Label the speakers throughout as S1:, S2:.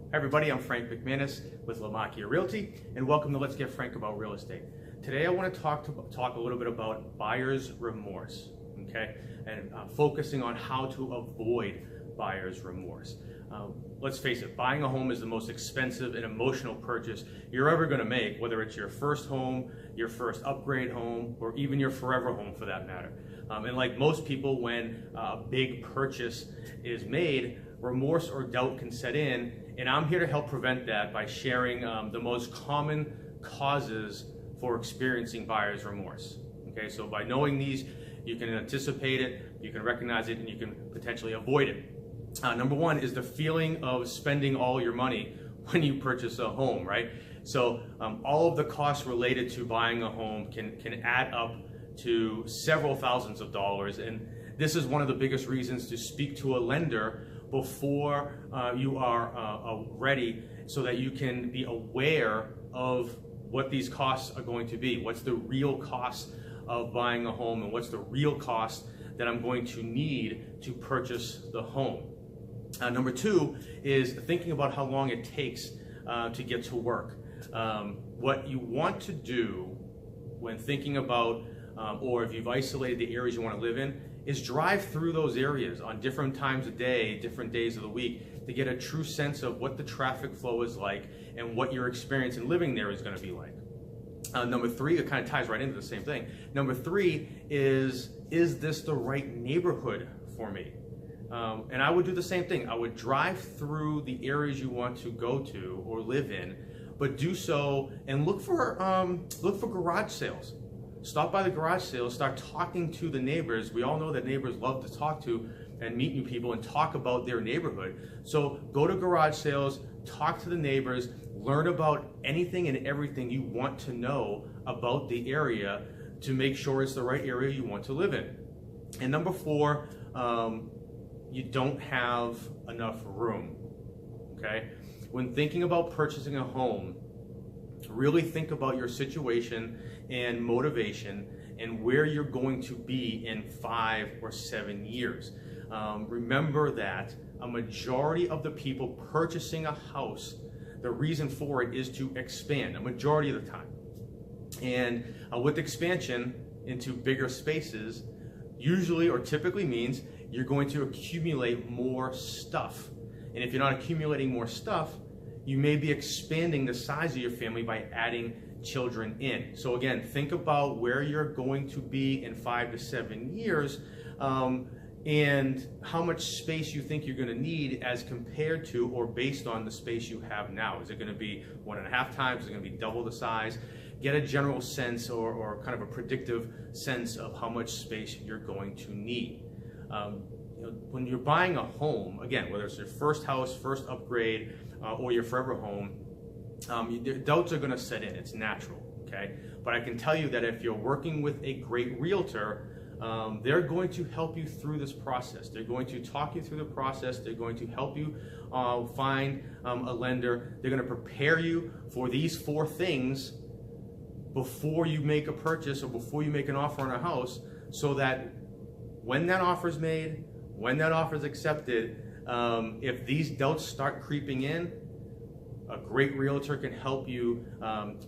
S1: Hi everybody, I'm Frank McManus with Lamacchia Realty, and welcome to Let's Get Frank About Real Estate. Today I want to talk a little bit about buyer's remorse, okay, and focusing on how to avoid buyer's remorse. Let's face it, buying a home is the most expensive and emotional purchase you're ever going to make, whether it's your first home, your first upgrade home, or even your forever home for that matter. And like most people, when a big purchase is made, remorse or doubt can set in, and I'm here to help prevent that by sharing the most common causes for experiencing buyer's remorse. Okay, so by knowing these, you can anticipate it, you can recognize it, and you can potentially avoid it. Number one is the feeling of spending all your money when you purchase a home, right? So all of the costs related to buying a home can add up to several thousands of dollars, and this is one of the biggest reasons to speak to a lender before you are ready, so that you can be aware of what these costs are going to be. What's the real cost of buying a home, and what's the real cost that I'm going to need to purchase the home. Number two is thinking about how long it takes to get to work. What you want to do when thinking about, or if you've isolated the areas you want to live in, is drive through those areas on different times of day, different days of the week, to get a true sense of what the traffic flow is like and what your experience in living there is going to be like. Number three, it kind of ties right into the same thing. Number three is this the right neighborhood for me? And I would do the same thing. I would drive through the areas you want to go to or live in, but do so and look for garage sales. Stop by the garage sales, start talking to the neighbors. We all know that neighbors love to talk to and meet new people and talk about their neighborhood. So go to garage sales, talk to the neighbors, learn about anything and everything you want to know about the area to make sure it's the right area you want to live in. And number four, you don't have enough room, okay? When thinking about purchasing a home, really think about your situation and motivation and where you're going to be in 5 or 7 years. Remember that a majority of the people purchasing a house, the reason for it is to expand, a majority of the time. And with expansion into bigger spaces, usually or typically means you're going to accumulate more stuff. And if you're not accumulating more stuff, you may be expanding the size of your family by adding children in. So again, think about where you're going to be in 5 to 7 years, and how much space you think you're going to need as compared to or based on the space you have now. Is it going to be 1.5 times? Is it going to be double the size? Get a general sense or kind of a predictive sense of how much space you're going to need. When you're buying a home, again, whether it's your first house, first upgrade, or your forever home, doubts are going to set in. It's natural, okay? But I can tell you that if you're working with a great realtor, they're going to help you through this process. They're going to talk you through the process. They're going to help you find a lender. They're going to prepare you for these 4 things before you make a purchase or before you make an offer on a house, so that when that offer is made, when that offer is accepted, if these doubts start creeping in, a great realtor can help you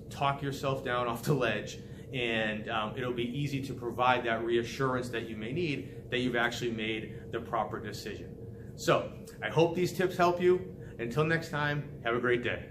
S1: talk yourself down off the ledge, and it'll be easy to provide that reassurance that you may need that you've actually made the proper decision. So I hope these tips help you. Until next time, have a great day.